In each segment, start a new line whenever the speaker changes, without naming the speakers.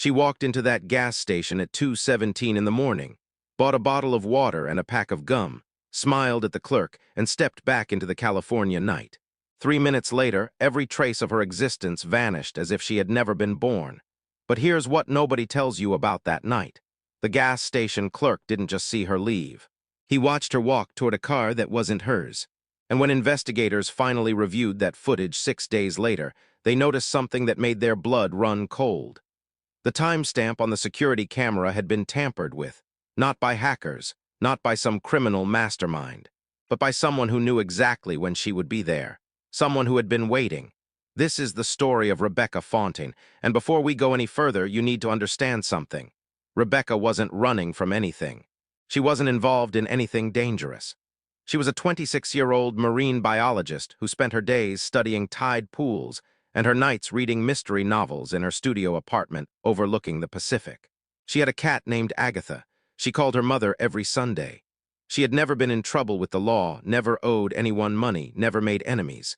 She walked into that gas station at 2:17 in the morning, bought a bottle of water and a pack of gum, smiled at the clerk, and stepped back into the California night. 3 minutes later, every trace of her existence vanished as if she had never been born. But here's what nobody tells you about that night. The gas station clerk didn't just see her leave. He watched her walk toward a car that wasn't hers. And when investigators finally reviewed that footage 6 days later, they noticed something that made their blood run cold. The timestamp on the security camera had been tampered with, not by hackers, not by some criminal mastermind, but by someone who knew exactly when she would be there, someone who had been waiting. This is the story of Rebecca Fontaine, and before we go any further, you need to understand something. Rebecca wasn't running from anything. She wasn't involved in anything dangerous. She was a 26-year-old marine biologist who spent her days studying tide pools and her nights reading mystery novels in her studio apartment overlooking the Pacific. She had a cat named Agatha. She called her mother every Sunday. She had never been in trouble with the law, never owed anyone money, never made enemies.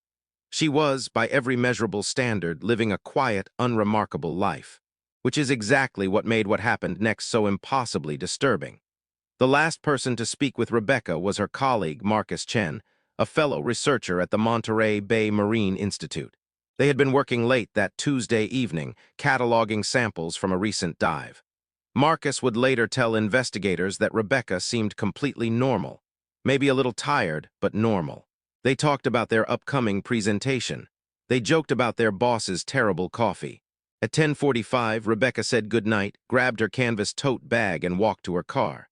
She was, by every measurable standard, living a quiet, unremarkable life, which is exactly what made what happened next so impossibly disturbing. The last person to speak with Rebecca was her colleague, Marcus Chen, a fellow researcher at the Monterey Bay Marine Institute. They had been working late that Tuesday evening, cataloging samples from a recent dive. Marcus would later tell investigators that Rebecca seemed completely normal, maybe a little tired, but normal. They talked about their upcoming presentation. They joked about their boss's terrible coffee. At 10:45, Rebecca said goodnight, grabbed her canvas tote bag, and walked to her car.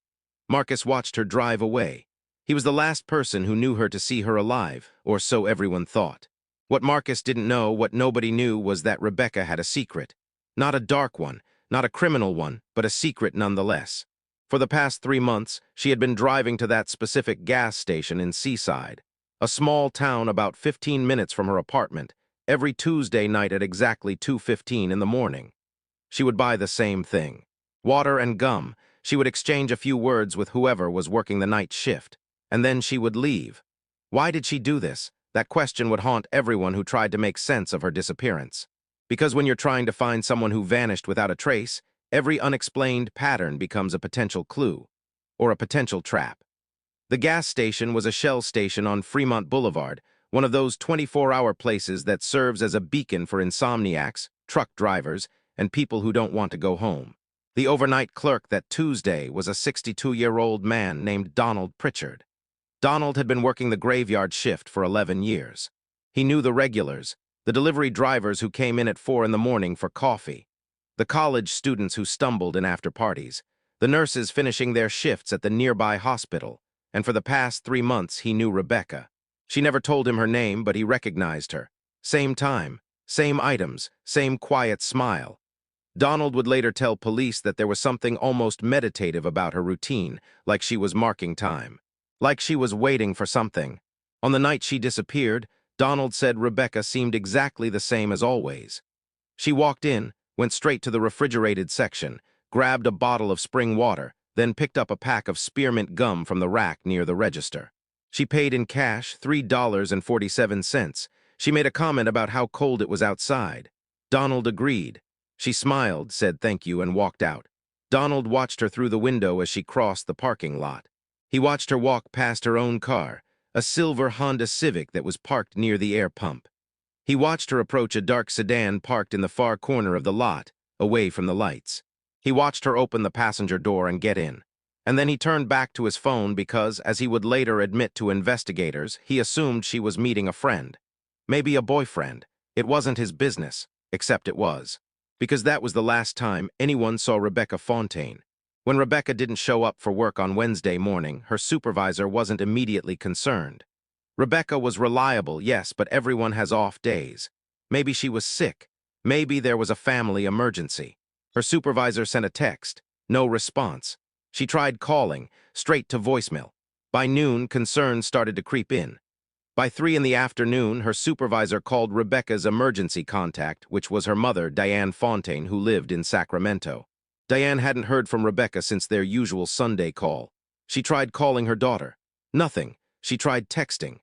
Marcus watched her drive away. He was the last person who knew her to see her alive, or so everyone thought. What Marcus didn't know, what nobody knew, was that Rebecca had a secret. Not a dark one, not a criminal one, but a secret nonetheless. For the past 3 months, she had been driving to that specific gas station in Seaside, a small town about 15 minutes from her apartment, every Tuesday night at exactly 2:15 in the morning. She would buy the same thing, water and gum. She would exchange a few words with whoever was working the night shift, and then she would leave. Why did she do this? That question would haunt everyone who tried to make sense of her disappearance. Because when you're trying to find someone who vanished without a trace, every unexplained pattern becomes a potential clue, or a potential trap. The gas station was a Shell station on Fremont Boulevard, one of those 24-hour places that serves as a beacon for insomniacs, truck drivers, and people who don't want to go home. The overnight clerk that Tuesday was a 62-year-old man named Donald Pritchard. Donald had been working the graveyard shift for 11 years. He knew the regulars, the delivery drivers who came in at 4 in the morning for coffee, the college students who stumbled in after parties, the nurses finishing their shifts at the nearby hospital, and for the past 3 months he knew Rebecca. She never told him her name, but he recognized her. Same time, same items, same quiet smile. Donald would later tell police that there was something almost meditative about her routine, like she was marking time. Like she was waiting for something. On the night she disappeared, Donald said Rebecca seemed exactly the same as always. She walked in, went straight to the refrigerated section, grabbed a bottle of spring water, then picked up a pack of spearmint gum from the rack near the register. She paid in cash $3.47. She made a comment about how cold it was outside. Donald agreed. She smiled, said thank you, and walked out. Donald watched her through the window as she crossed the parking lot. He watched her walk past her own car, a silver Honda Civic that was parked near the air pump. He watched her approach a dark sedan parked in the far corner of the lot, away from the lights. He watched her open the passenger door and get in. And then he turned back to his phone because, as he would later admit to investigators, he assumed she was meeting a friend. Maybe a boyfriend. It wasn't his business, except it was. Because that was the last time anyone saw Rebecca Fontaine. When Rebecca didn't show up for work on Wednesday morning, her supervisor wasn't immediately concerned. Rebecca was reliable, yes, but everyone has off days. Maybe she was sick. Maybe there was a family emergency. Her supervisor sent a text. No response. She tried calling, straight to voicemail. By noon, concerns started to creep in. By 3 in the afternoon, her supervisor called Rebecca's emergency contact, which was her mother, Diane Fontaine, who lived in Sacramento. Diane hadn't heard from Rebecca since their usual Sunday call. She tried calling her daughter. Nothing. She tried texting.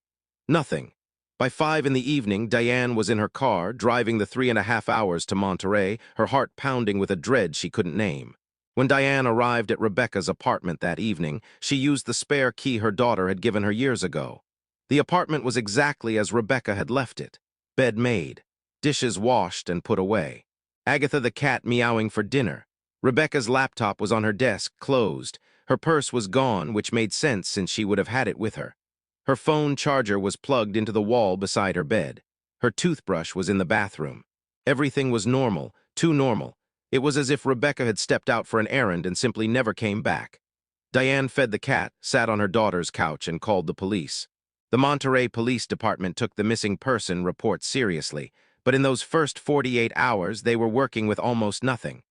Nothing. By 5 in the evening, Diane was in her car, driving the 3.5 hours to Monterey, her heart pounding with a dread she couldn't name. When Diane arrived at Rebecca's apartment that evening, she used the spare key her daughter had given her years ago. The apartment was exactly as Rebecca had left it. Bed made, dishes washed and put away. Agatha the cat meowing for dinner. Rebecca's laptop was on her desk, closed. Her purse was gone, which made sense since she would have had it with her. Her phone charger was plugged into the wall beside her bed. Her toothbrush was in the bathroom. Everything was normal, too normal. It was as if Rebecca had stepped out for an errand and simply never came back. Diane fed the cat, sat on her daughter's couch, and called the police. The Monterey Police Department took the missing person report seriously, but in those first 48 hours they were working with almost nothing.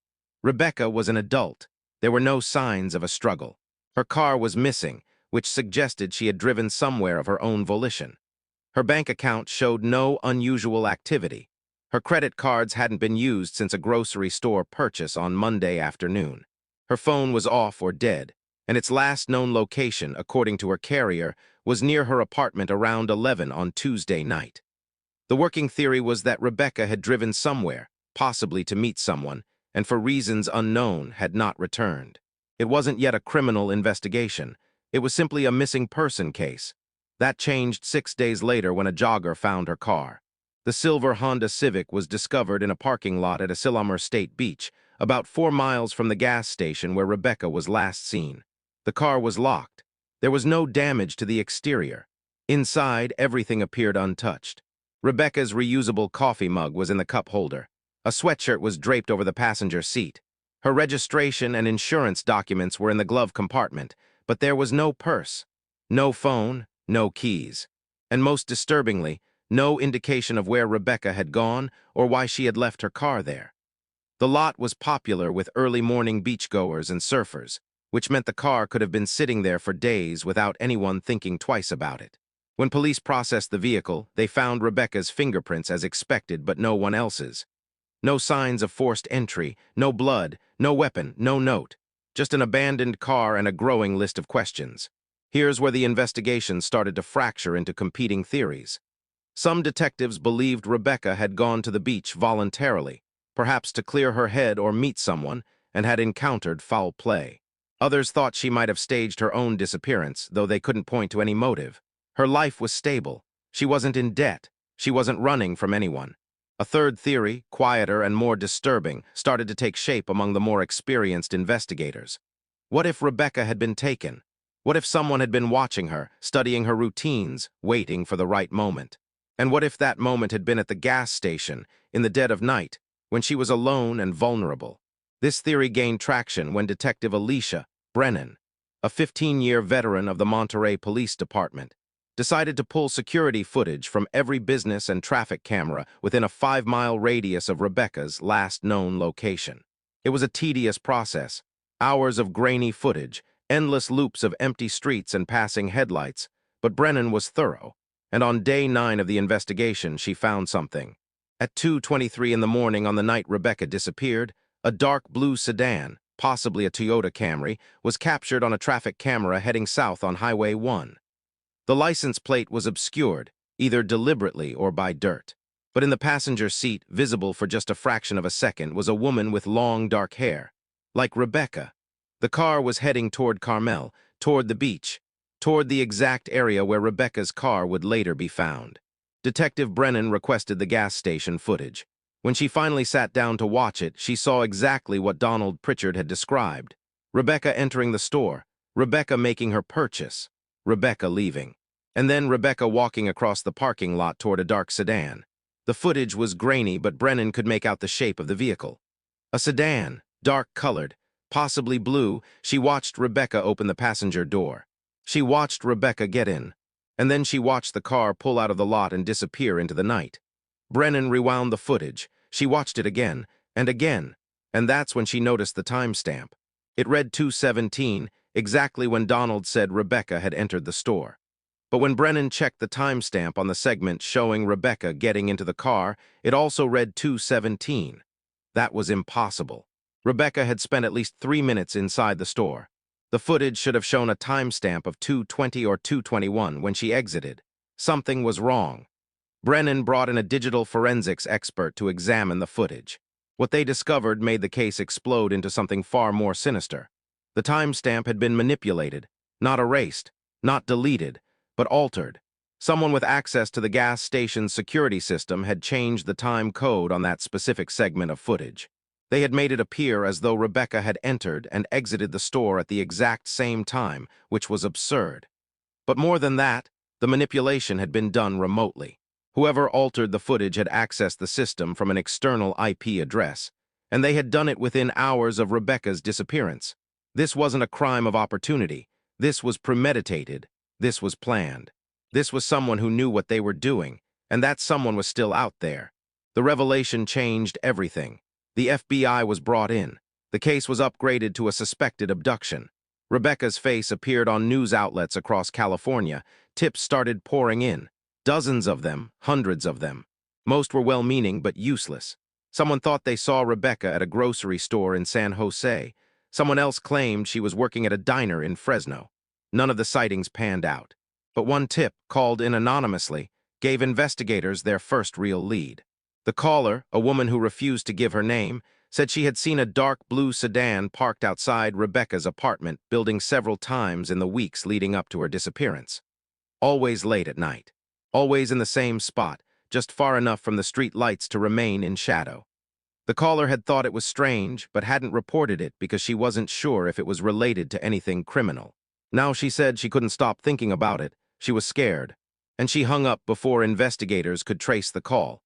Rebecca was an adult. There were no signs of a struggle. Her car was missing, which suggested she had driven somewhere of her own volition. Her bank account showed no unusual activity. Her credit cards hadn't been used since a grocery store purchase on Monday afternoon. Her phone was off or dead, and its last known location, according to her carrier, was near her apartment around 11 on Tuesday night. The working theory was that Rebecca had driven somewhere, possibly to meet someone, and for reasons unknown had not returned. It wasn't yet a criminal investigation. It was simply a missing person case. That changed 6 days later when a jogger found her car. The silver Honda Civic was discovered in a parking lot at Asilomar State Beach, about 4 miles from the gas station where Rebecca was last seen. The car was locked. There was no damage to the exterior. Inside, everything appeared untouched. Rebecca's reusable coffee mug was in the cup holder. A sweatshirt was draped over the passenger seat. Her registration and insurance documents were in the glove compartment, but there was no purse, no phone, no keys, and most disturbingly, no indication of where Rebecca had gone or why she had left her car there. The lot was popular with early morning beachgoers and surfers, which meant the car could have been sitting there for days without anyone thinking twice about it. When police processed the vehicle, they found Rebecca's fingerprints as expected, but no one else's. No signs of forced entry, no blood, no weapon, no note. Just an abandoned car and a growing list of questions. Here's where the investigation started to fracture into competing theories. Some detectives believed Rebecca had gone to the beach voluntarily, perhaps to clear her head or meet someone, and had encountered foul play. Others thought she might have staged her own disappearance, though they couldn't point to any motive. Her life was stable. She wasn't in debt. She wasn't running from anyone. A third theory, quieter and more disturbing, started to take shape among the more experienced investigators. What if Rebecca had been taken? What if someone had been watching her, studying her routines, waiting for the right moment? And what if that moment had been at the gas station, in the dead of night, when she was alone and vulnerable? This theory gained traction when Detective Alicia Brennan, a 15-year veteran of the Monterey Police Department, decided to pull security footage from every business and traffic camera within a 5-mile radius of Rebecca's last known location. It was a tedious process, hours of grainy footage, endless loops of empty streets and passing headlights, but Brennan was thorough, and on day 9 of the investigation she found something. At 2:23 in the morning on the night Rebecca disappeared, a dark blue sedan, possibly a Toyota Camry, was captured on a traffic camera heading south on Highway 1. The license plate was obscured, either deliberately or by dirt. But in the passenger seat, visible for just a fraction of a second, was a woman with long, dark hair. Like Rebecca. The car was heading toward Carmel, toward the beach, toward the exact area where Rebecca's car would later be found. Detective Brennan requested the gas station footage. When she finally sat down to watch it, she saw exactly what Donald Pritchard had described. Rebecca entering the store, Rebecca making her purchase, Rebecca leaving, and then Rebecca walking across the parking lot toward a dark sedan. The footage was grainy, but Brennan could make out the shape of the vehicle. A sedan, dark-colored, possibly blue. She watched Rebecca open the passenger door. She watched Rebecca get in, and then she watched the car pull out of the lot and disappear into the night. Brennan rewound the footage. She watched it again, and that's when she noticed the timestamp. It read 2:17, exactly when Donald said Rebecca had entered the store. But when Brennan checked the timestamp on the segment showing Rebecca getting into the car, it also read 2:17. That was impossible. Rebecca had spent at least 3 minutes inside the store. The footage should have shown a timestamp of 2:20 or 2:21 when she exited. Something was wrong. Brennan brought in a digital forensics expert to examine the footage. What they discovered made the case explode into something far more sinister. The timestamp had been manipulated, not erased, not deleted, but altered. Someone with access to the gas station's security system had changed the time code on that specific segment of footage. They had made it appear as though Rebecca had entered and exited the store at the exact same time, which was absurd. But more than that, the manipulation had been done remotely. Whoever altered the footage had accessed the system from an external IP address, and they had done it within hours of Rebecca's disappearance. This wasn't a crime of opportunity. This was premeditated. This was planned. This was someone who knew what they were doing, and that someone was still out there. The revelation changed everything. The FBI was brought in. The case was upgraded to a suspected abduction. Rebecca's face appeared on news outlets across California. Tips started pouring in. Dozens of them, hundreds of them. Most were well-meaning but useless. Someone thought they saw Rebecca at a grocery store in San Jose. Someone else claimed she was working at a diner in Fresno. None of the sightings panned out. But one tip, called in anonymously, gave investigators their first real lead. The caller, a woman who refused to give her name, said she had seen a dark blue sedan parked outside Rebecca's apartment building several times in the weeks leading up to her disappearance. Always late at night. Always in the same spot, just far enough from the street lights to remain in shadow. The caller had thought it was strange, but hadn't reported it because she wasn't sure if it was related to anything criminal. Now she said she couldn't stop thinking about it. She was scared, and she hung up before investigators could trace the call.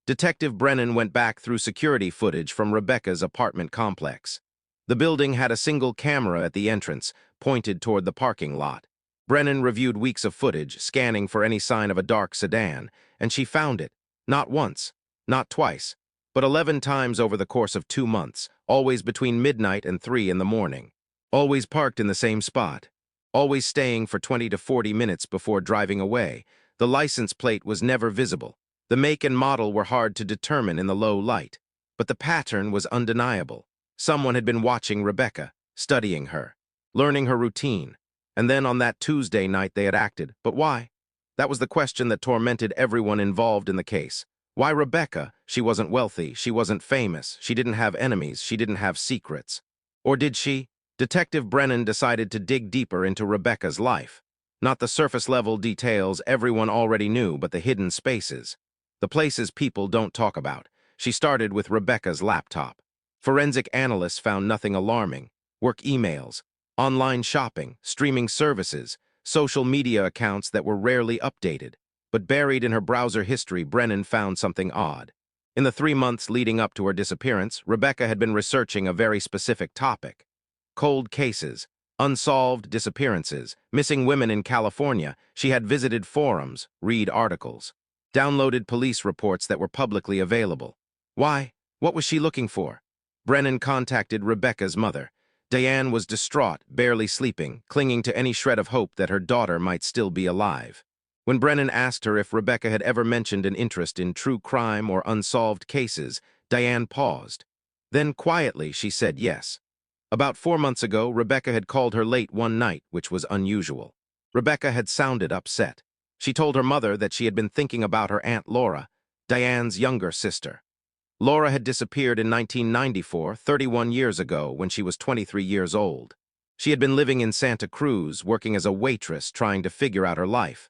Detective Brennan went back through security footage from Rebecca's apartment complex. The building had a single camera at the entrance, pointed toward the parking lot. Brennan reviewed weeks of footage, scanning for any sign of a dark sedan, and she found it. Not once, not twice, but 11 times over the course of 2 months, always between midnight and 3 in the morning. Always parked in the same spot. Always staying for 20 to 40 minutes before driving away. The license plate was never visible. The make and model were hard to determine in the low light, but the pattern was undeniable. Someone had been watching Rebecca, studying her, learning her routine, and then on that Tuesday night they had acted. But why? That was the question that tormented everyone involved in the case. Why Rebecca? She wasn't wealthy, she wasn't famous, she didn't have enemies, she didn't have secrets. Or did she? Detective Brennan decided to dig deeper into Rebecca's life. Not the surface-level details everyone already knew, but the hidden spaces. The places people don't talk about. She started with Rebecca's laptop. Forensic analysts found nothing alarming. Work emails, online shopping, streaming services, social media accounts that were rarely updated. But buried in her browser history, Brennan found something odd. In the 3 months leading up to her disappearance, Rebecca had been researching a very specific topic. Cold cases, unsolved disappearances, missing women in California. She had visited forums, read articles, downloaded police reports that were publicly available. Why? What was she looking for? Brennan contacted Rebecca's mother. Diane was distraught, barely sleeping, clinging to any shred of hope that her daughter might still be alive. When Brennan asked her if Rebecca had ever mentioned an interest in true crime or unsolved cases, Diane paused. Then quietly she said yes. About 4 months ago, Rebecca had called her late one night, which was unusual. Rebecca had sounded upset. She told her mother that she had been thinking about her Aunt Laura, Diane's younger sister. Laura had disappeared in 1994, 31 years ago, when she was 23 years old. She had been living in Santa Cruz, working as a waitress, trying to figure out her life.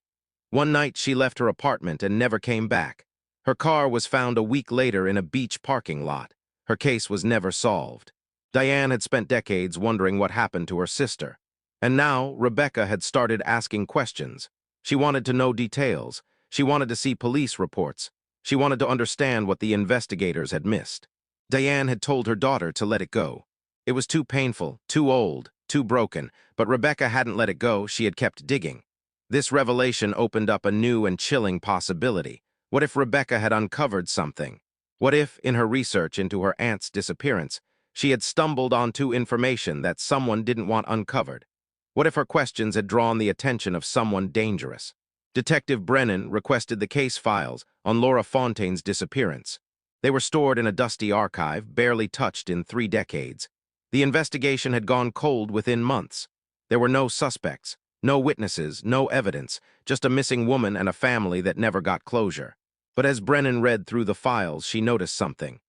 One night, she left her apartment and never came back. Her car was found a week later in a beach parking lot. Her case was never solved. Diane had spent decades wondering what happened to her sister. And now, Rebecca had started asking questions. She wanted to know details. She wanted to see police reports. She wanted to understand what the investigators had missed. Diane had told her daughter to let it go. It was too painful, too old, too broken, but Rebecca hadn't let it go. She had kept digging. This revelation opened up a new and chilling possibility. What if Rebecca had uncovered something? What if, in her research into her aunt's disappearance, she had stumbled onto information that someone didn't want uncovered? What if her questions had drawn the attention of someone dangerous? Detective Brennan requested the case files on Laura Fontaine's disappearance. They were stored in a dusty archive, barely touched in 3 decades. The investigation had gone cold within months. There were no suspects, no witnesses, no evidence, just a missing woman and a family that never got closure. But as Brennan read through the files, she noticed something.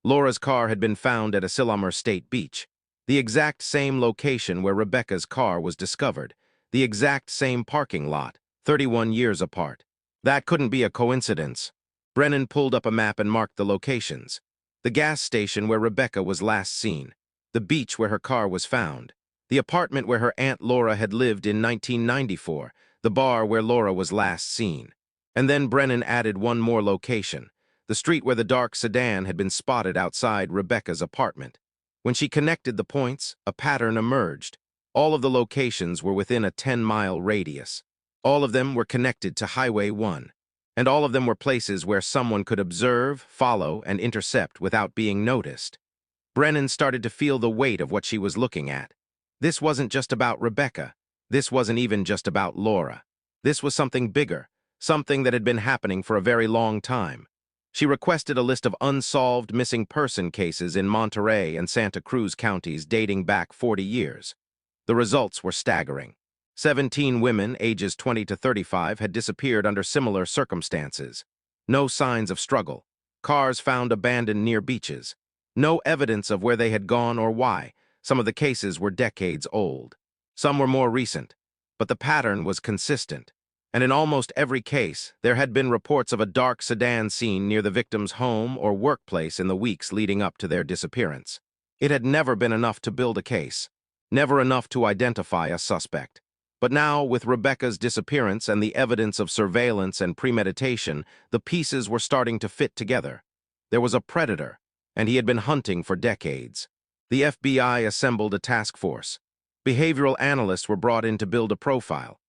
Laura's car had been found at Asilomar State Beach, the exact same location where Rebecca's car was discovered, the exact same parking lot, 31 years apart. That couldn't be a coincidence. Brennan pulled up a map and marked the locations. The gas station where Rebecca was last seen, the beach where her car was found, the apartment where her Aunt Laura had lived in 1994, the bar where Laura was last seen. And then Brennan added one more location, the street where the dark sedan had been spotted outside Rebecca's apartment. When she connected the points, a pattern emerged. All of the locations were within a 10-mile radius. All of them were connected to Highway 1. And all of them were places where someone could observe, follow, and intercept without being noticed. Brennan started to feel the weight of what she was looking at. This wasn't just about Rebecca. This wasn't even just about Laura. This was something bigger, something that had been happening for a very long time. She requested a list of unsolved missing person cases in Monterey and Santa Cruz counties dating back 40 years. The results were staggering. 17 women, ages 20 to 35, had disappeared under similar circumstances. No signs of struggle. Cars found abandoned near beaches. No evidence of where they had gone or why. Some of the cases were decades old. Some were more recent. But the pattern was consistent. And in almost every case, there had been reports of a dark sedan seen near the victim's home or workplace in the weeks leading up to their disappearance. It had never been enough to build a case. Never enough to identify a suspect. But now, with Rebecca's disappearance and the evidence of surveillance and premeditation, the pieces were starting to fit together. There was a predator, and he had been hunting for decades. The FBI assembled a task force. Behavioral analysts were brought in to build a profile.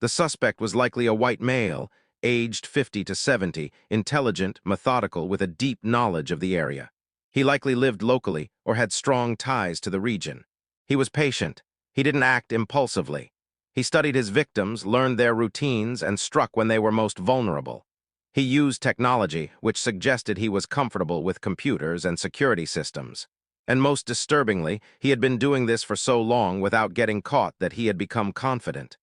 The suspect was likely a white male, aged 50 to 70, intelligent, methodical, with a deep knowledge of the area. He likely lived locally or had strong ties to the region. He was patient. He didn't act impulsively. He studied his victims, learned their routines, and struck when they were most vulnerable. He used technology, which suggested he was comfortable with computers and security systems. And most disturbingly, he had been doing this for so long without getting caught that he had become confident.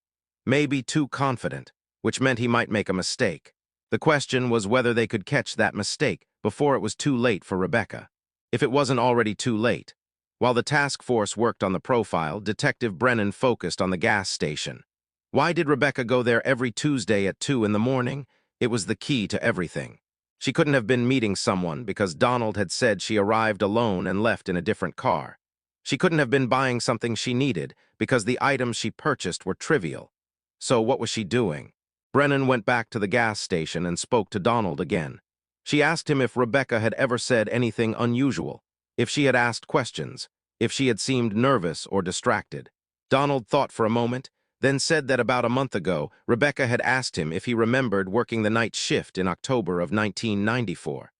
Maybe too confident, which meant he might make a mistake. The question was whether they could catch that mistake before it was too late for Rebecca. If it wasn't already too late. While the task force worked on the profile, Detective Brennan focused on the gas station. Why did Rebecca go there every Tuesday at 2 in the morning? It was the key to everything. She couldn't have been meeting someone because Donald had said she arrived alone and left in a different car. She couldn't have been buying something she needed because the items she purchased were trivial. So what was she doing? Brennan went back to the gas station and spoke to Donald again. She asked him if Rebecca had ever said anything unusual, if she had asked questions, if she had seemed nervous or distracted. Donald thought for a moment, then said that about a month ago, Rebecca had asked him if he remembered working the night shift in October of 1994.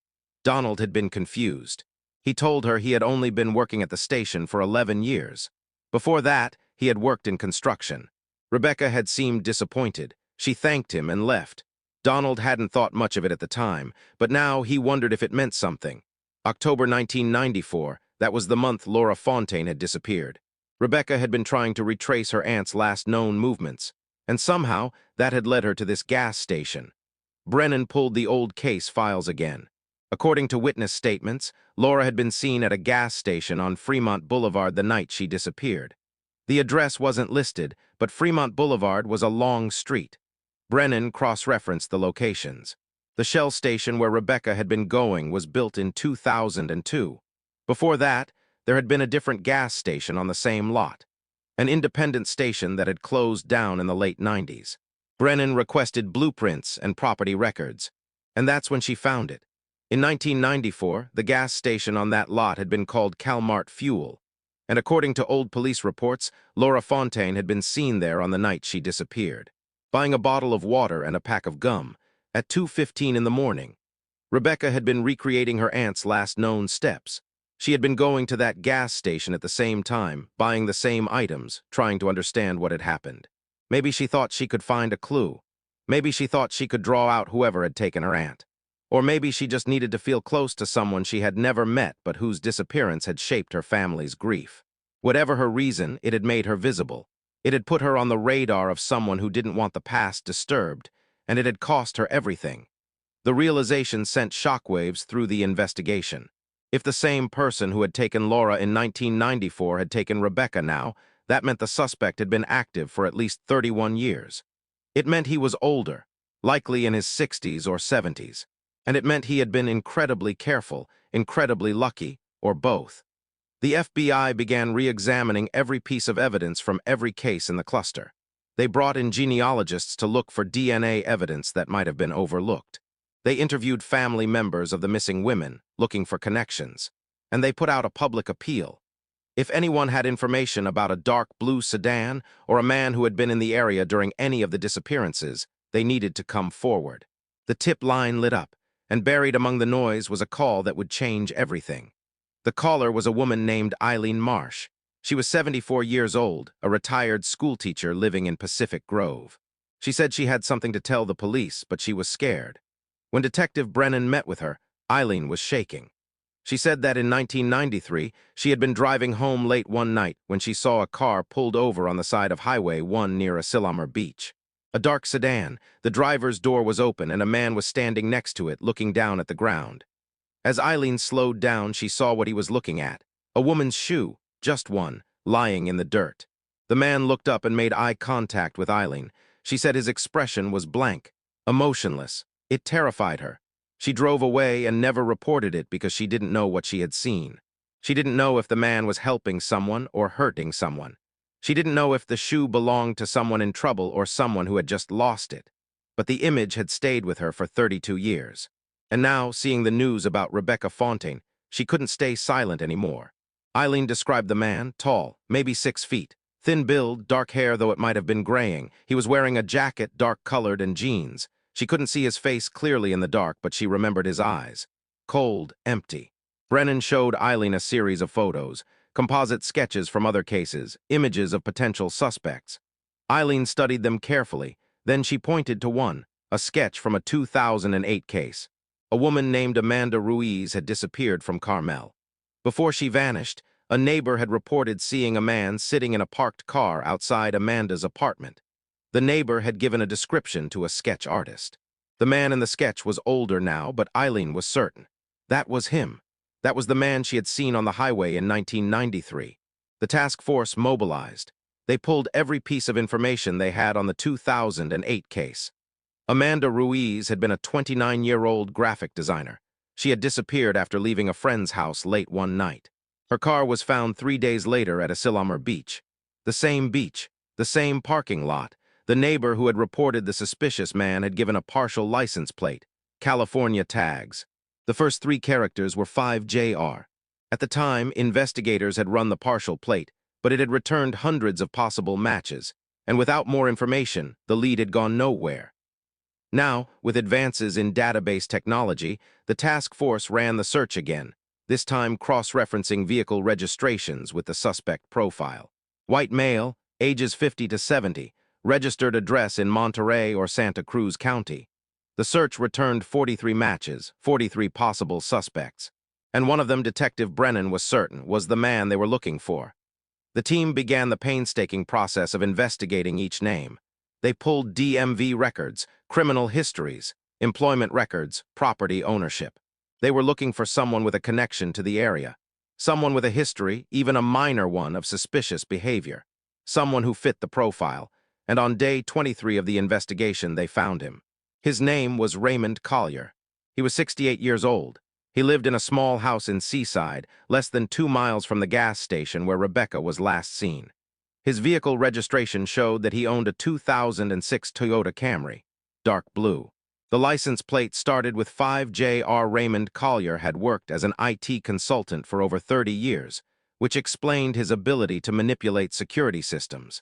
Donald had been confused. He told her he had only been working at the station for 11 years. Before that, he had worked in construction. Rebecca had seemed disappointed. She thanked him and left. Donald hadn't thought much of it at the time, but now he wondered if it meant something. October 1994, that was the month Laura Fontaine had disappeared. Rebecca had been trying to retrace her aunt's last known movements, and somehow that had led her to this gas station. Brennan pulled the old case files again. According to witness statements, Laura had been seen at a gas station on Fremont Boulevard the night she disappeared. The address wasn't listed, but Fremont Boulevard was a long street. Brennan cross-referenced the locations. The Shell station where Rebecca had been going was built in 2002. Before that, there had been a different gas station on the same lot, an independent station that had closed down in the late 90s. Brennan requested blueprints and property records, and that's when she found it. In 1994, the gas station on that lot had been called Calmart Fuel, and according to old police reports, Laura Fontaine had been seen there on the night she disappeared, buying a bottle of water and a pack of gum at 2:15 in the morning. Rebecca had been recreating her aunt's last known steps. She had been going to that gas station at the same time, buying the same items, trying to understand what had happened. Maybe she thought she could find a clue. Maybe she thought she could draw out whoever had taken her aunt. Or maybe she just needed to feel close to someone she had never met but whose disappearance had shaped her family's grief. Whatever her reason, it had made her visible. It had put her on the radar of someone who didn't want the past disturbed, and it had cost her everything. The realization sent shockwaves through the investigation. If the same person who had taken Laura in 1994 had taken Rebecca now, that meant the suspect had been active for at least 31 years. It meant he was older, likely in his 60s or 70s. And it meant he had been incredibly careful, incredibly lucky, or both. The FBI began re-examining every piece of evidence from every case in the cluster. They brought in genealogists to look for DNA evidence that might have been overlooked. They interviewed family members of the missing women, looking for connections. And they put out a public appeal. If anyone had information about a dark blue sedan or a man who had been in the area during any of the disappearances, they needed to come forward. The tip line lit up, and buried among the noise was a call that would change everything. The caller was a woman named Eileen Marsh. She was 74 years old, a retired schoolteacher living in Pacific Grove. She said she had something to tell the police, but she was scared. When Detective Brennan met with her, Eileen was shaking. She said that in 1993, she had been driving home late one night when she saw a car pulled over on the side of Highway 1 near Asilomar Beach. A dark sedan, the driver's door was open and a man was standing next to it looking down at the ground. As Eileen slowed down, she saw what he was looking at. A woman's shoe, just one, lying in the dirt. The man looked up and made eye contact with Eileen. She said his expression was blank, emotionless. It terrified her. She drove away and never reported it because she didn't know what she had seen. She didn't know if the man was helping someone or hurting someone. She didn't know if the shoe belonged to someone in trouble or someone who had just lost it. But the image had stayed with her for 32 years. And now, seeing the news about Rebecca Fontaine, she couldn't stay silent anymore. Eileen described the man, tall, maybe 6 feet, thin build, dark hair though it might have been graying. He was wearing a jacket, dark-colored, and jeans. She couldn't see his face clearly in the dark, but she remembered his eyes. Cold, empty. Brennan showed Eileen a series of photos, composite sketches from other cases, images of potential suspects. Eileen studied them carefully. Then she pointed to one, a sketch from a 2008 case. A woman named Amanda Ruiz had disappeared from Carmel. Before she vanished, a neighbor had reported seeing a man sitting in a parked car outside Amanda's apartment. The neighbor had given a description to a sketch artist. The man in the sketch was older now, but Eileen was certain. That was him. That was the man she had seen on the highway in 1993. The task force mobilized. They pulled every piece of information they had on the 2008 case. Amanda Ruiz had been a 29-year-old graphic designer. She had disappeared after leaving a friend's house late one night. Her car was found 3 days later at Asilomar Beach. The same parking lot. The neighbor who had reported the suspicious man had given a partial license plate, California tags. The first 3 characters were 5JR. At the time, investigators had run the partial plate, but it had returned hundreds of possible matches, and without more information, the lead had gone nowhere. Now, with advances in database technology, the task force ran the search again, this time cross-referencing vehicle registrations with the suspect profile. White male, ages 50 to 70, registered address in Monterey or Santa Cruz County. The search returned 43 matches, 43 possible suspects. And one of them, Detective Brennan was certain, was the man they were looking for. The team began the painstaking process of investigating each name. They pulled DMV records, criminal histories, employment records, property ownership. They were looking for someone with a connection to the area. Someone with a history, even a minor one, of suspicious behavior. Someone who fit the profile. And on day 23 of the investigation, they found him. His name was Raymond Collier. He was 68 years old. He lived in a small house in Seaside, less than 2 miles from the gas station where Rebecca was last seen. His vehicle registration showed that he owned a 2006 Toyota Camry, dark blue. The license plate started with 5JR. Raymond Collier had worked as an IT consultant for over 30 years, which explained his ability to manipulate security systems.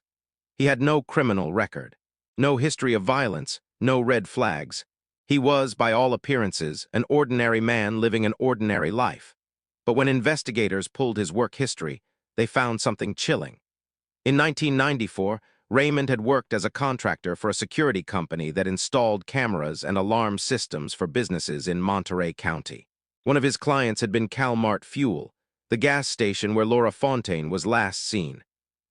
He had no criminal record, no history of violence, no red flags. He was, by all appearances, an ordinary man living an ordinary life. But when investigators pulled his work history, they found something chilling. In 1994, Raymond had worked as a contractor for a security company that installed cameras and alarm systems for businesses in Monterey County. One of his clients had been Calmart Fuel, the gas station where Laura Fontaine was last seen.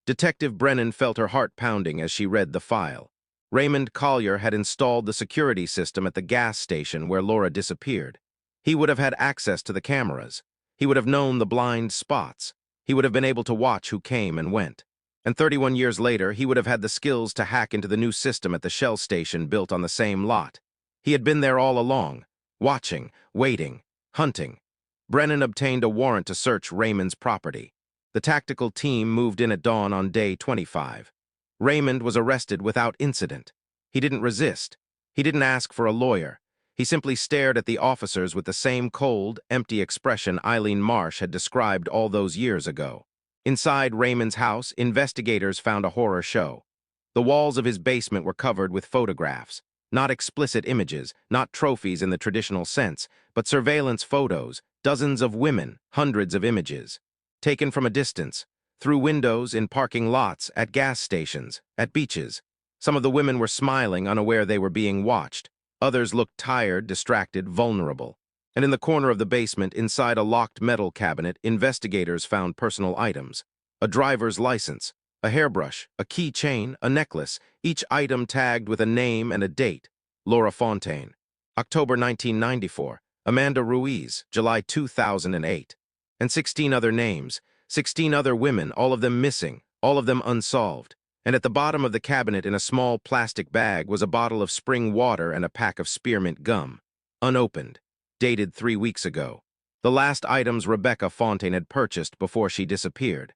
Detective Brennan felt her heart pounding as she read the file. Raymond Collier had installed the security system at the gas station where Laura disappeared. He would have had access to the cameras. He would have known the blind spots. He would have been able to watch who came and went. And 31 years later, he would have had the skills to hack into the new system at the Shell station built on the same lot. He had been there all along, watching, waiting, hunting. Brennan obtained a warrant to search Raymond's property. The tactical team moved in at dawn on day 25. Raymond was arrested without incident. He didn't resist. He didn't ask for a lawyer. He simply stared at the officers with the same cold, empty expression Eileen Marsh had described all those years ago. Inside Raymond's house, investigators found a horror show. The walls of his basement were covered with photographs. Not explicit images, not trophies in the traditional sense, but surveillance photos, dozens of women, hundreds of images. Taken from a distance, through windows, in parking lots, at gas stations, at beaches. Some of the women were smiling, unaware they were being watched. Others looked tired, distracted, vulnerable. And in the corner of the basement, inside a locked metal cabinet, investigators found personal items. A driver's license, a hairbrush, a keychain, a necklace, each item tagged with a name and a date. Laura Fontaine, October 1994. Amanda Ruiz, July 2008. And 16 other names, 16 other women, all of them missing, all of them unsolved. And at the bottom of the cabinet in a small plastic bag was a bottle of spring water and a pack of spearmint gum. Unopened. Dated 3 weeks ago. The last items Rebecca Fontaine had purchased before she disappeared.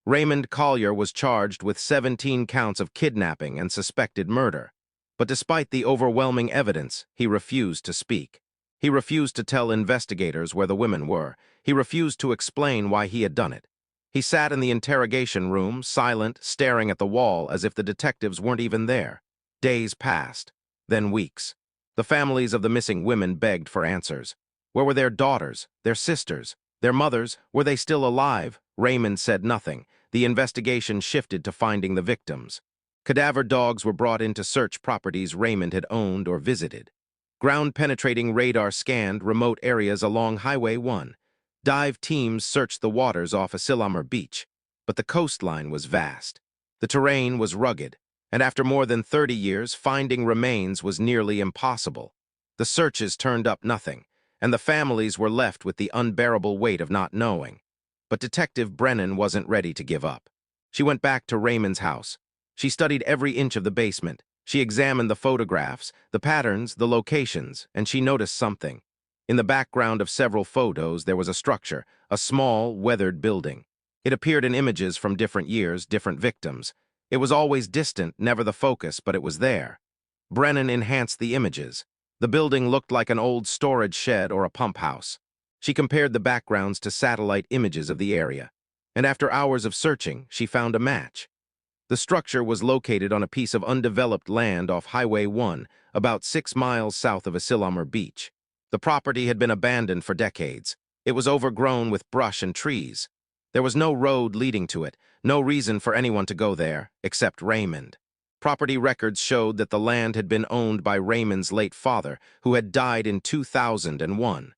Raymond Collier was charged with 17 counts of kidnapping and suspected murder. But despite the overwhelming evidence, he refused to speak. He refused to tell investigators where the women were. He refused to explain why he had done it. He sat in the interrogation room, silent, staring at the wall as if the detectives weren't even there. Days passed, then weeks. The families of the missing women begged for answers. Where were their daughters, their sisters, their mothers? Were they still alive? Raymond said nothing. The investigation shifted to finding the victims. Cadaver dogs were brought in to search properties Raymond had owned or visited. Ground-penetrating radar scanned remote areas along Highway 1. Dive teams searched the waters off Asilomar Beach, but the coastline was vast. The terrain was rugged, and after more than 30 years, finding remains was nearly impossible. The searches turned up nothing, and the families were left with the unbearable weight of not knowing. But Detective Brennan wasn't ready to give up. She went back to Raymond's house. She studied every inch of the basement. She examined the photographs, the patterns, the locations, and she noticed something. In the background of several photos, there was a structure, a small, weathered building. It appeared in images from different years, different victims. It was always distant, never the focus, but it was there. Brennan enhanced the images. The building looked like an old storage shed or a pump house. She compared the backgrounds to satellite images of the area. And after hours of searching, she found a match. The structure was located on a piece of undeveloped land off Highway 1, about 6 miles south of Asilomar Beach. The property had been abandoned for decades. It was overgrown with brush and trees. There was no road leading to it, no reason for anyone to go there, except Raymond. Property records showed that the land had been owned by Raymond's late father, who had died in 2001.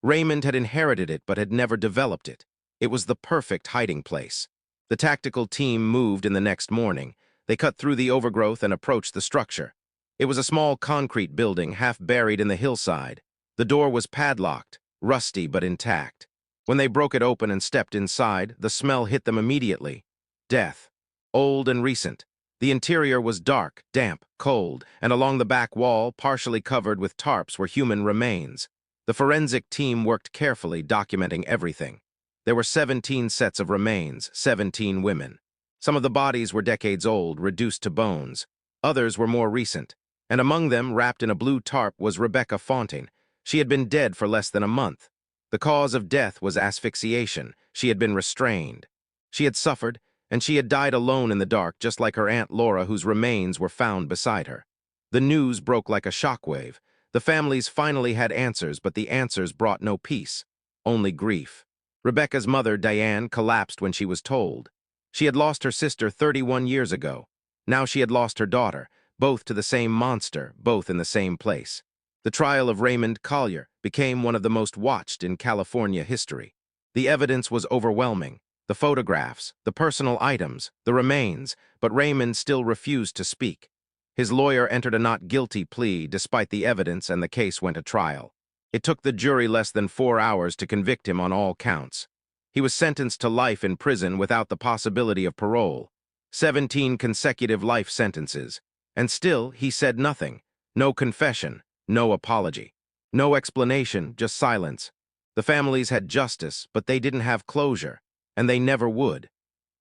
Raymond had inherited it but had never developed it. It was the perfect hiding place. The tactical team moved in the next morning. They cut through the overgrowth and approached the structure. It was a small concrete building, half buried in the hillside. The door was padlocked, rusty but intact. When they broke it open and stepped inside, the smell hit them immediately. Death. Old and recent. The interior was dark, damp, cold, and along the back wall, partially covered with tarps, were human remains. The forensic team worked carefully, documenting everything. There were 17 sets of remains, 17 women. Some of the bodies were decades old, reduced to bones. Others were more recent. And among them, wrapped in a blue tarp, was Rebecca Fontaine. She had been dead for less than a month. The cause of death was asphyxiation. She had been restrained. She had suffered, and she had died alone in the dark, just like her Aunt Laura, whose remains were found beside her. The news broke like a shockwave. The families finally had answers, but the answers brought no peace, only grief. Rebecca's mother, Diane, collapsed when she was told. She had lost her sister 31 years ago. Now she had lost her daughter, both to the same monster, both in the same place. The trial of Raymond Collier became one of the most watched in California history. The evidence was overwhelming. The photographs, the personal items, the remains, but Raymond still refused to speak. His lawyer entered a not guilty plea despite the evidence, and the case went to trial. It took the jury less than 4 hours to convict him on all counts. He was sentenced to life in prison without the possibility of parole. 17 consecutive life sentences. And still, he said nothing. No confession, no apology. No explanation, just silence. The families had justice, but they didn't have closure, and they never would.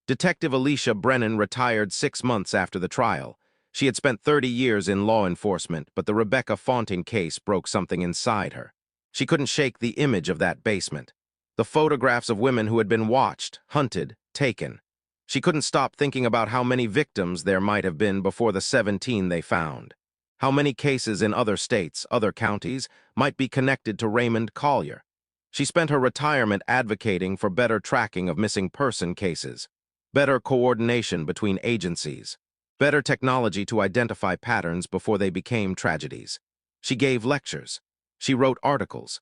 Detective Alicia Brennan retired 6 months after the trial. She had spent 30 years in law enforcement, but the Rebecca Fontaine case broke something inside her. She couldn't shake the image of that basement. The photographs of women who had been watched, hunted, taken. She couldn't stop thinking about how many victims there might have been before the 17 they found. How many cases in other states, other counties, might be connected to Raymond Collier. She spent her retirement advocating for better tracking of missing person cases, better coordination between agencies, better technology to identify patterns before they became tragedies. She gave lectures. She wrote articles.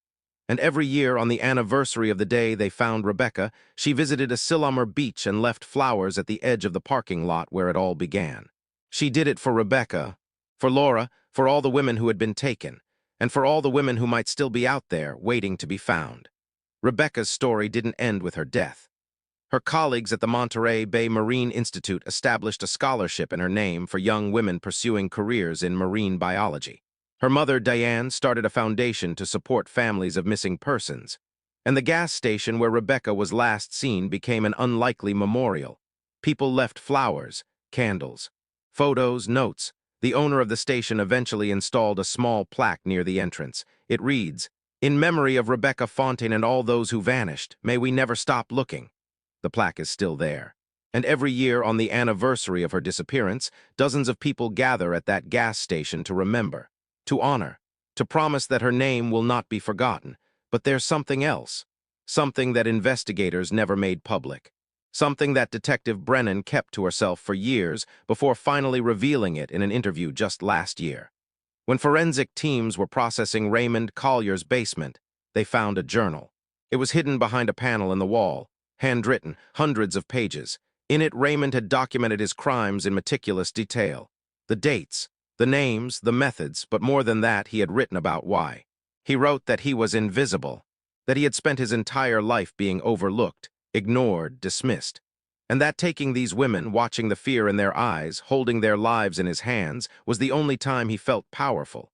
And every year on the anniversary of the day they found Rebecca, she visited a Silomer beach and left flowers at the edge of the parking lot where it all began. She did it for Rebecca, for Laura, for all the women who had been taken, and for all the women who might still be out there waiting to be found. Rebecca's story didn't end with her death. Her colleagues at the Monterey Bay Marine Institute established a scholarship in her name for young women pursuing careers in marine biology. Her mother, Diane, started a foundation to support families of missing persons, and the gas station where Rebecca was last seen became an unlikely memorial. People left flowers, candles, photos, notes. The owner of the station eventually installed a small plaque near the entrance. It reads, "In memory of Rebecca Fontaine and all those who vanished, may we never stop looking." The plaque is still there. And every year on the anniversary of her disappearance, dozens of people gather at that gas station to remember, to honor, to promise that her name will not be forgotten. But there's something else, something that investigators never made public, something that Detective Brennan kept to herself for years before finally revealing it in an interview just last year. When forensic teams were processing Raymond Collier's basement, they found a journal. It was hidden behind a panel in the wall, handwritten, hundreds of pages. In it, Raymond had documented his crimes in meticulous detail. The dates, the names, the methods, but more than that, he had written about why. He wrote that he was invisible, that he had spent his entire life being overlooked, ignored, dismissed, and that taking these women, watching the fear in their eyes, holding their lives in his hands, was the only time he felt powerful,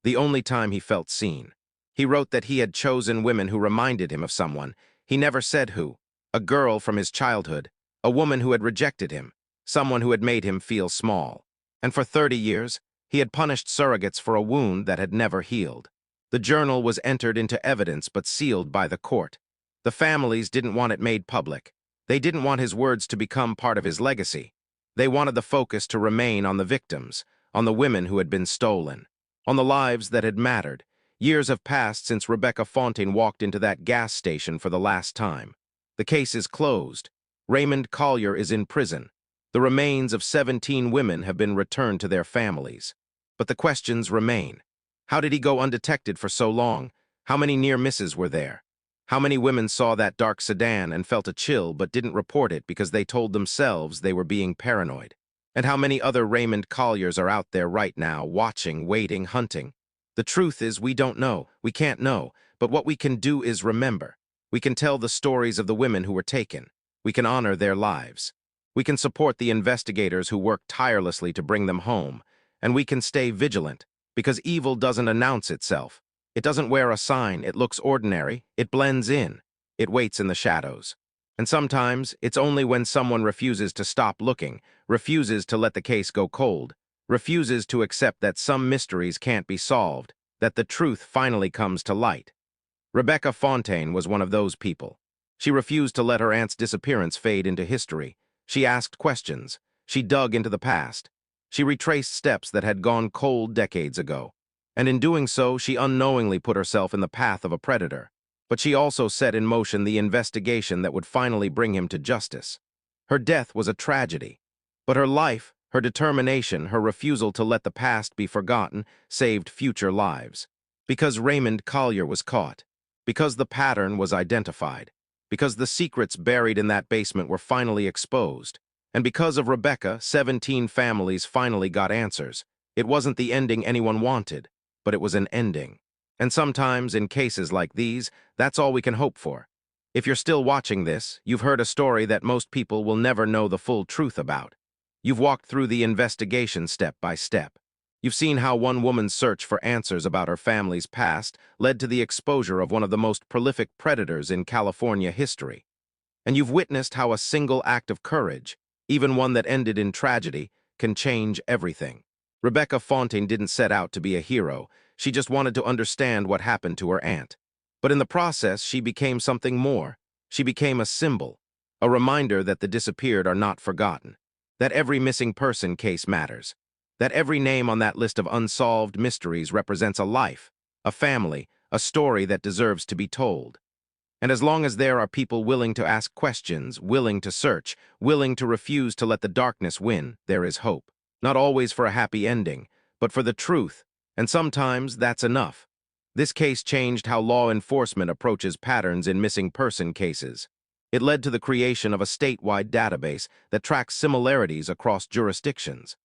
the only time he felt seen. He wrote that he had chosen women who reminded him of someone. He never said who. A girl from his childhood, a woman who had rejected him, someone who had made him feel small. And for 30 years, he had punished surrogates for a wound that had never healed. The journal was entered into evidence but sealed by the court. The families didn't want it made public. They didn't want his words to become part of his legacy. They wanted the focus to remain on the victims, on the women who had been stolen, on the lives that had mattered. Years have passed since Rebecca Fontaine walked into that gas station for the last time. The case is closed. Raymond Collier is in prison. The remains of 17 women have been returned to their families. But the questions remain. How did he go undetected for so long? How many near misses were there? How many women saw that dark sedan and felt a chill but didn't report it because they told themselves they were being paranoid? And how many other Raymond Colliers are out there right now, watching, waiting, hunting? The truth is, we don't know. We can't know. But what we can do is remember. We can tell the stories of the women who were taken. We can honor their lives. We can support the investigators who work tirelessly to bring them home. And we can stay vigilant, because evil doesn't announce itself. It doesn't wear a sign. It looks ordinary. It blends in. It waits in the shadows. And sometimes, it's only when someone refuses to stop looking, refuses to let the case go cold, refuses to accept that some mysteries can't be solved, that the truth finally comes to light. Rebecca Fontaine was one of those people. She refused to let her aunt's disappearance fade into history. She asked questions. She dug into the past. She retraced steps that had gone cold decades ago. And in doing so, she unknowingly put herself in the path of a predator. But she also set in motion the investigation that would finally bring him to justice. Her death was a tragedy. But her life, her determination, her refusal to let the past be forgotten, saved future lives. Because Raymond Collier was caught. Because the pattern was identified. Because the secrets buried in that basement were finally exposed. And because of Rebecca, 17 families finally got answers. It wasn't the ending anyone wanted, but it was an ending. And sometimes, in cases like these, that's all we can hope for. If you're still watching this, you've heard a story that most people will never know the full truth about. You've walked through the investigation step by step. You've seen how one woman's search for answers about her family's past led to the exposure of one of the most prolific predators in California history. And you've witnessed how a single act of courage, even one that ended in tragedy, can change everything. Rebecca Fontaine didn't set out to be a hero. She just wanted to understand what happened to her aunt. But in the process, she became something more. She became a symbol, a reminder that the disappeared are not forgotten, that every missing person case matters, that every name on that list of unsolved mysteries represents a life, a family, a story that deserves to be told. And as long as there are people willing to ask questions, willing to search, willing to refuse to let the darkness win, there is hope. Not always for a happy ending, but for the truth, and sometimes that's enough. This case changed how law enforcement approaches patterns in missing person cases. It led to the creation of a statewide database that tracks similarities across jurisdictions.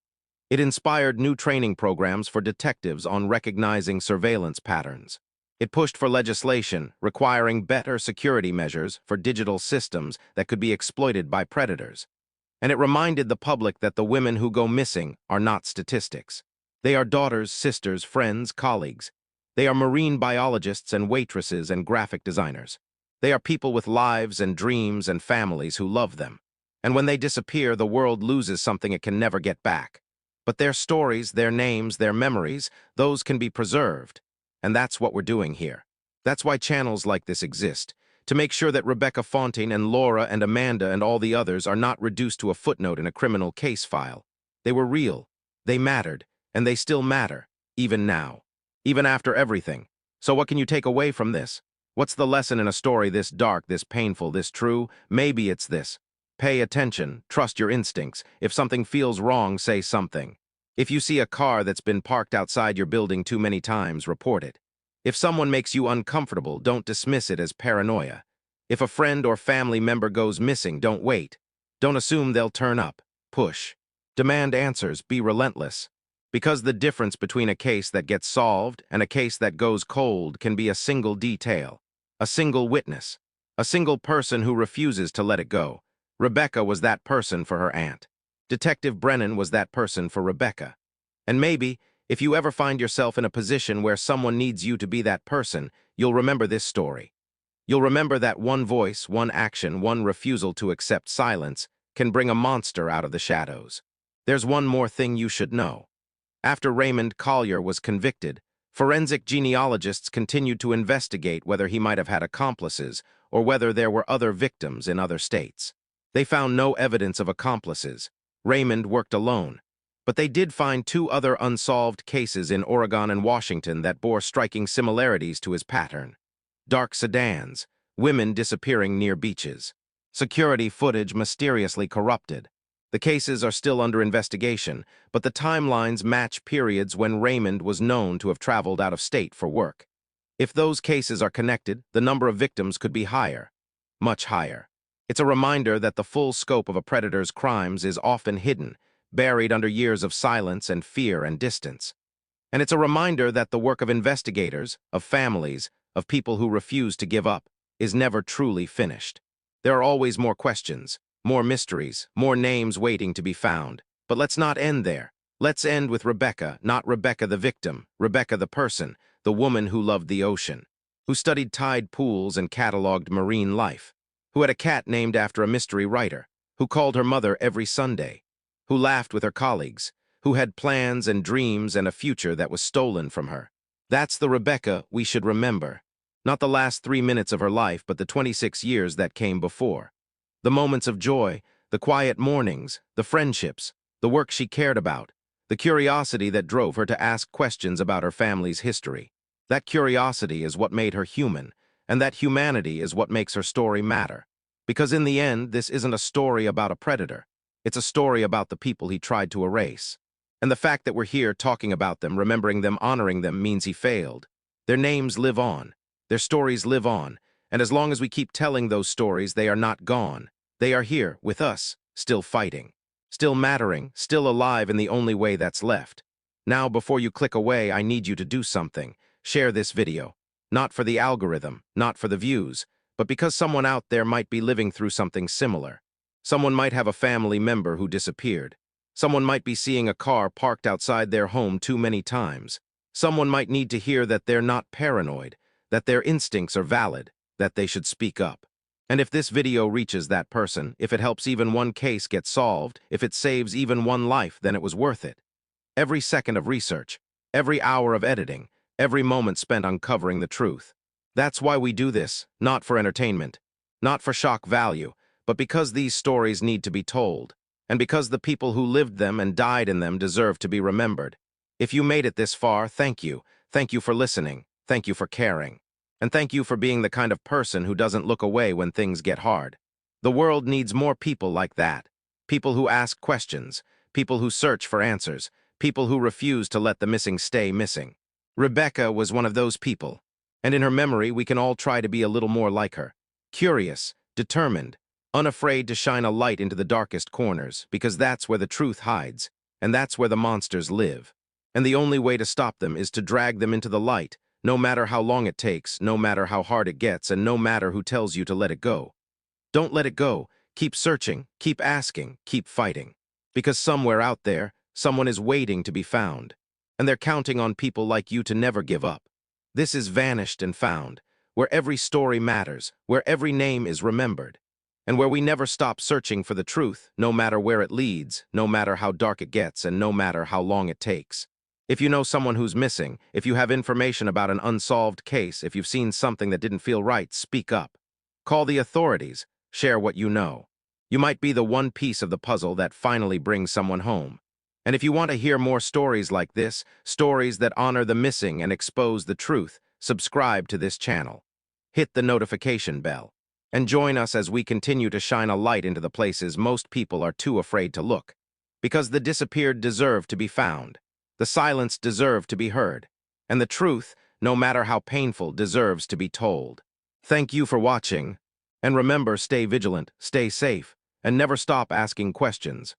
It inspired new training programs for detectives on recognizing surveillance patterns. It pushed for legislation requiring better security measures for digital systems that could be exploited by predators. And it reminded the public that the women who go missing are not statistics. They are daughters, sisters, friends, colleagues. They are marine biologists and waitresses and graphic designers. They are people with lives and dreams and families who love them. And when they disappear, the world loses something it can never get back. But their stories, their names, their memories, those can be preserved. And that's what we're doing here. That's why channels like this exist, to make sure that Rebecca Fontaine and Laura and Amanda and all the others are not reduced to a footnote in a criminal case file. They were real, they mattered, and they still matter, even now, even after everything. So what can you take away from this? What's the lesson in a story this dark, this painful, this true? Maybe it's this. Pay attention, trust your instincts. If something feels wrong, say something. If you see a car that's been parked outside your building too many times, report it. If someone makes you uncomfortable, don't dismiss it as paranoia. If a friend or family member goes missing, don't wait. Don't assume they'll turn up. Push. Demand answers, be relentless. Because the difference between a case that gets solved and a case that goes cold can be a single detail, a single witness, a single person who refuses to let it go. Rebecca was that person for her aunt. Detective Brennan was that person for Rebecca. And maybe, if you ever find yourself in a position where someone needs you to be that person, you'll remember this story. You'll remember that one voice, one action, one refusal to accept silence can bring a monster out of the shadows. There's one more thing you should know. After Raymond Collier was convicted, forensic genealogists continued to investigate whether he might have had accomplices or whether there were other victims in other states. They found no evidence of accomplices. Raymond worked alone, but they did find two other unsolved cases in Oregon and Washington that bore striking similarities to his pattern. Dark sedans, women disappearing near beaches, security footage mysteriously corrupted. The cases are still under investigation, but the timelines match periods when Raymond was known to have traveled out of state for work. If those cases are connected, the number of victims could be higher, much higher. It's a reminder that the full scope of a predator's crimes is often hidden, buried under years of silence and fear and distance. And it's a reminder that the work of investigators, of families, of people who refuse to give up, is never truly finished. There are always more questions, more mysteries, more names waiting to be found. But let's not end there. Let's end with Rebecca, not Rebecca the victim, Rebecca the person, the woman who loved the ocean, who studied tide pools and cataloged marine life, who had a cat named after a mystery writer, who called her mother every Sunday, who laughed with her colleagues, who had plans and dreams and a future that was stolen from her. That's the Rebecca we should remember. Not the last 3 minutes of her life, but the 26 years that came before. The moments of joy, the quiet mornings, the friendships, the work she cared about, the curiosity that drove her to ask questions about her family's history. That curiosity is what made her human, and that humanity is what makes her story matter. Because in the end, this isn't a story about a predator. It's a story about the people he tried to erase. And the fact that we're here talking about them, remembering them, honoring them, means he failed. Their names live on. Their stories live on. And as long as we keep telling those stories, they are not gone. They are here, with us, still fighting, still mattering, still alive in the only way that's left. Now, before you click away, I need you to do something. Share this video. Not for the algorithm, not for the views, but because someone out there might be living through something similar. Someone might have a family member who disappeared. Someone might be seeing a car parked outside their home too many times. Someone might need to hear that they're not paranoid, that their instincts are valid, that they should speak up. And if this video reaches that person, if it helps even one case get solved, if it saves even one life, then it was worth it. Every second of research, every hour of editing, every moment spent uncovering the truth. That's why we do this, not for entertainment, not for shock value, but because these stories need to be told, and because the people who lived them and died in them deserve to be remembered. If you made it this far, thank you. Thank you for listening. Thank you for caring. And thank you for being the kind of person who doesn't look away when things get hard. The world needs more people like that. People who ask questions, people who search for answers, people who refuse to let the missing stay missing. Rebecca was one of those people, and in her memory we can all try to be a little more like her. Curious, determined, unafraid to shine a light into the darkest corners, because that's where the truth hides, and that's where the monsters live. And the only way to stop them is to drag them into the light, no matter how long it takes, no matter how hard it gets, and no matter who tells you to let it go. Don't let it go. Keep searching, keep asking, keep fighting. Because somewhere out there, someone is waiting to be found, and they're counting on people like you to never give up. This is Vanished and Found, where every story matters, where every name is remembered, and where we never stop searching for the truth, no matter where it leads, no matter how dark it gets, and no matter how long it takes. If you know someone who's missing, if you have information about an unsolved case, if you've seen something that didn't feel right, speak up. Call the authorities. Share what you know. You might be the one piece of the puzzle that finally brings someone home. And if you want to hear more stories like this, stories that honor the missing and expose the truth, subscribe to this channel. Hit the notification bell. And join us as we continue to shine a light into the places most people are too afraid to look. Because the disappeared deserve to be found. The silence deserve to be heard. And the truth, no matter how painful, deserves to be told. Thank you for watching. And remember, stay vigilant, stay safe, and never stop asking questions.